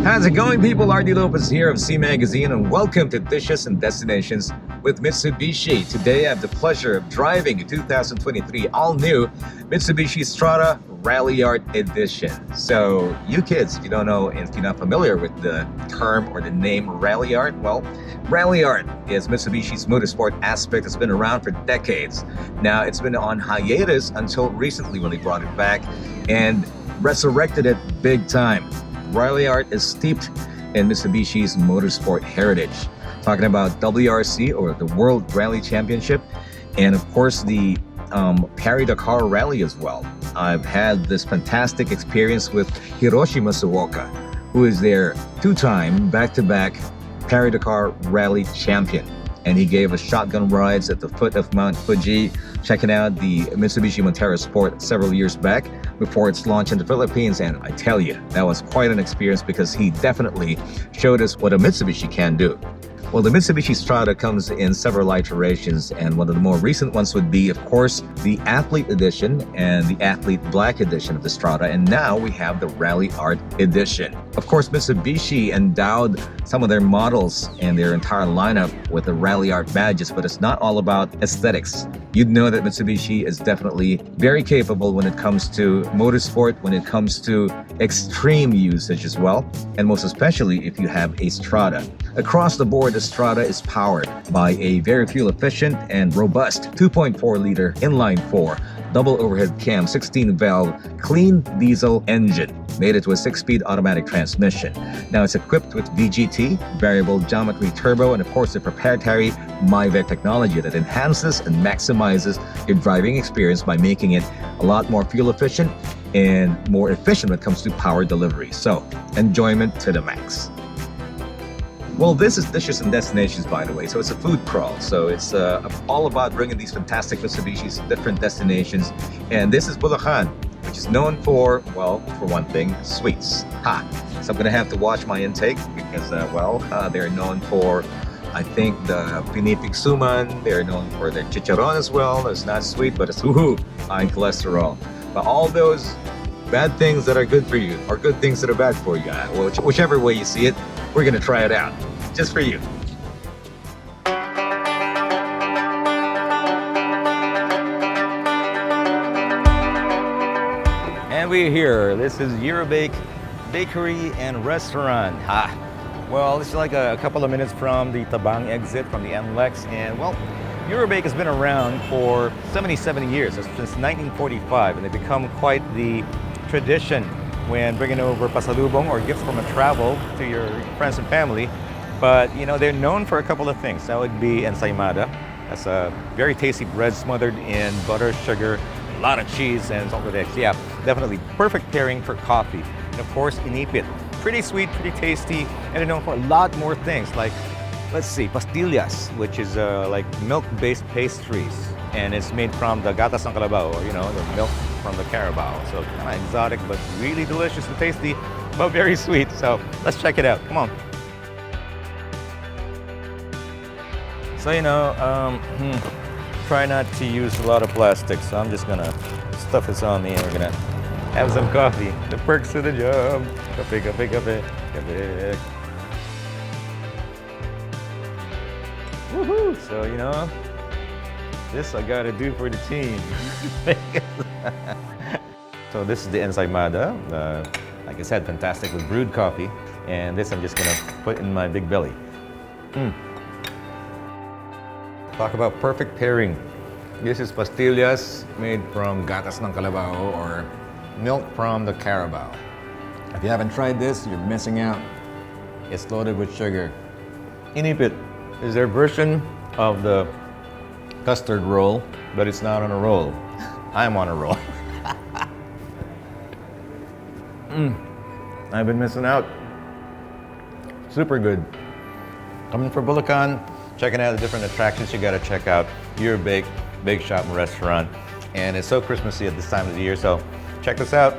How's it going, people? RD Lopez here of C Magazine, and welcome to Dishes and Destinations with Mitsubishi. Today I have the pleasure of driving a 2023 all-new Mitsubishi Strada RALLIART Edition. So you kids, if you don't know, if you're not familiar with the term or the name RALLIART, well, RALLIART is Mitsubishi's motorsport aspect that's been around for decades. Now, it's been on hiatus until recently when they brought it back and resurrected it big time. RALLIART is steeped in Mitsubishi's motorsport heritage. Talking about WRC, or the World Rally Championship, and of course the Paris-Dakar Rally as well. I've had this fantastic experience with Hiroshi Masuoka, who is their two-time back-to-back Paris-Dakar Rally champion. And he gave us shotgun rides at the foot of Mount Fuji, checking out the Mitsubishi Montero Sport several years back before its launch in the Philippines. And I tell you, that was quite an experience because he definitely showed us what a Mitsubishi can do. Well, the Mitsubishi Strada comes in several iterations, and one of the more recent ones would be, of course, the Athlete Edition and the Athlete Black Edition of the Strada, and now we have the RALLIART Edition. Of course, Mitsubishi endowed some of their models and their entire lineup with the RALLIART badges, but it's not all about aesthetics. You'd know that Mitsubishi is definitely very capable when it comes to motorsport, when it comes to extreme usage as well, and most especially if you have a Strada. Across the board, the Strada is powered by a very fuel-efficient and robust 2.4-liter inline-4 double overhead cam 16-valve clean diesel engine, made it to a 6-speed automatic transmission. Now it's equipped with VGT, variable geometry turbo, and of course the proprietary MyVec technology that enhances and maximizes your driving experience by making it a lot more fuel efficient and more efficient when it comes to power delivery. So, enjoyment to the max. Well, this is Dishes and Destinations, by the way, so it's a food crawl. So it's all about bringing these fantastic Mitsubishis to different destinations. And this is Bulacan, which is known for, well, for one thing, sweets. So I'm going to have to watch my intake because, they're known for, I think, the pinipig suman. They're known for their chicharron as well. It's not sweet, but it's high cholesterol. But all those bad things that are good for you or good things that are bad for you, whichever way you see it, we're going to try it out just for you. And we're here. This is Eurobake Bakery and Restaurant. Well, it's like a couple of minutes from the Tabang exit from the NLEX. And well, Eurobake has been around for 77 years, since 1945, and they've become quite the tradition when bringing over pasalubong or gifts from a travel to your friends and family. But you know, they're known for a couple of things. That would be ensaymada. That's a very tasty bread smothered in butter, sugar, a lot of cheese, and salt with eggs. Yeah, definitely perfect pairing for coffee. And of course, inipit. Pretty sweet, pretty tasty, and they're known for a lot more things like, let's see, pastillas, which is like milk-based pastries. And it's made from the gatas ng kalabaw, or the milk from the carabao. So kind of exotic, but really delicious and tasty, but very sweet. So let's check it out. Come on. So try not to use a lot of plastic. So I'm just gonna stuff this on me, and we're gonna have some coffee. The perks of the job. Cafe, cafe, cafe, cafe. Woohoo! So this I gotta do for the team. So this is the ensaymada. Like I said, fantastic with brewed coffee. And this I'm just gonna put in my big belly. Talk about perfect pairing. This is pastillas made from gatas ng kalabaw or milk from the carabao. If you haven't tried this, you're missing out. It's loaded with sugar. Inipit is their version of the custard roll, but it's not on a roll. I'm on a roll. I've been missing out. Super good. Coming for Bulacan, checking out the different attractions you gotta check out. Your big shop and restaurant. And it's so Christmassy at this time of the year, so check this out.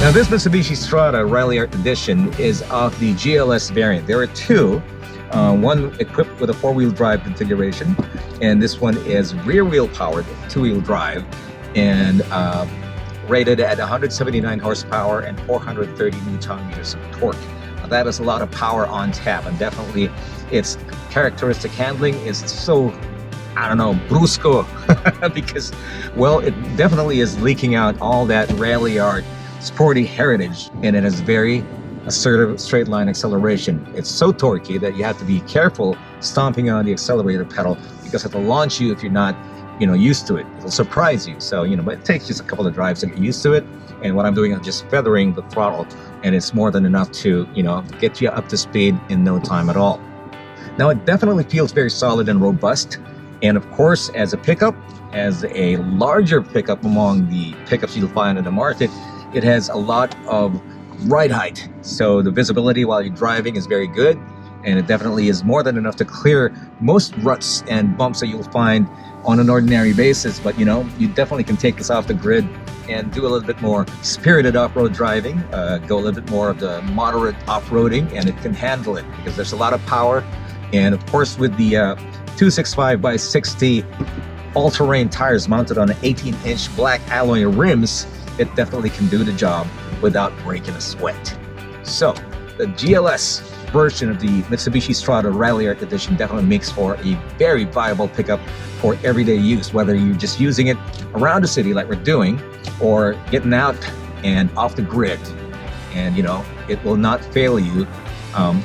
Now this Mitsubishi Strada RALLIART Edition is of the GLS variant. There are two, one equipped with a four-wheel drive configuration, and this one is rear-wheel powered, two-wheel drive, and rated at 179 horsepower and 430 Newton meters of torque. Now, that is a lot of power on tap, and definitely its characteristic handling is so, I don't know, brusco, because, well, it definitely is leaking out all that RALLIART sporty heritage, and it has very assertive straight line acceleration. It's so torquey that you have to be careful stomping on the accelerator pedal, because it'll launch you if you're not, used to it. It'll surprise you. So, but it takes just a couple of drives to get used to it. And what I'm doing is just feathering the throttle, and it's more than enough to, get you up to speed in no time at all. Now, it definitely feels very solid and robust. And of course, as a pickup, as a larger pickup among the pickups you'll find in the market, it has a lot of ride height. So the visibility while you're driving is very good, and it definitely is more than enough to clear most ruts and bumps that you'll find on an ordinary basis. But you definitely can take this off the grid and do a little bit more spirited off-road driving, go a little bit more of the moderate off-roading, and it can handle it because there's a lot of power. And of course, with the 265 by 60 all-terrain tires mounted on an 18-inch black alloy rims, it definitely can do the job without breaking a sweat. So the GLS version of the Mitsubishi Strada RALLIART Edition definitely makes for a very viable pickup for everyday use, whether you're just using it around the city like we're doing, or getting out and off the grid. And it will not fail you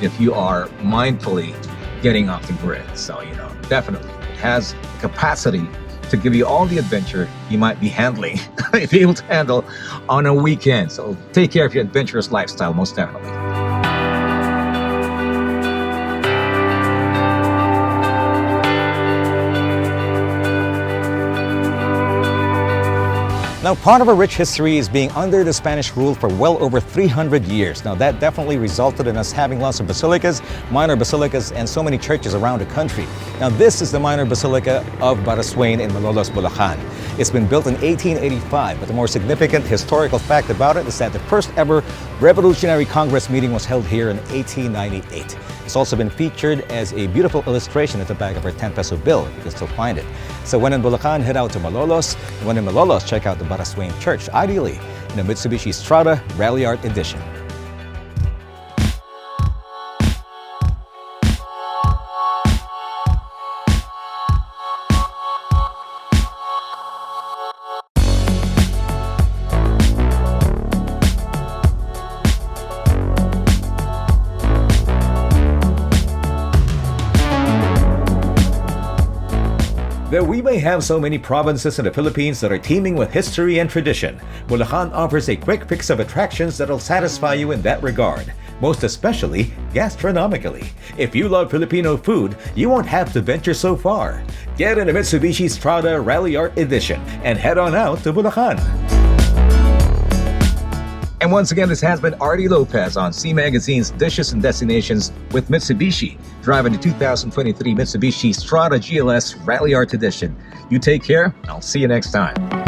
if you are mindfully getting off the grid. So definitely it has capacity to give you all the adventure you might be able to handle on a weekend. So take care of your adventurous lifestyle, most definitely. Now, part of our rich history is being under the Spanish rule for well over 300 years. Now, that definitely resulted in us having lots of basilicas, minor basilicas, and so many churches around the country. Now, this is the minor basilica of Bulaceño in Malolos, Bulacan. It's been built in 1885, but the more significant historical fact about it is that the first ever Revolutionary Congress meeting was held here in 1898. It's also been featured as a beautiful illustration at the back of our 10-peso bill. You can still find it. So when in Bulacan, head out to Malolos. And when in Malolos, check out the Bulaceño Church, ideally in a Mitsubishi Strada RALLIART Edition. Though we may have so many provinces in the Philippines that are teeming with history and tradition, Bulacan offers a quick fix of attractions that'll satisfy you in that regard, most especially gastronomically. If you love Filipino food, you won't have to venture so far. Get in a Mitsubishi Strada RALLIART Edition and head on out to Bulacan. And once again, this has been Artie Lopez on C Magazine's Dishes and Destinations with Mitsubishi, driving the 2023 Mitsubishi Strada GLS RALLIART Edition. You take care. I'll see you next time.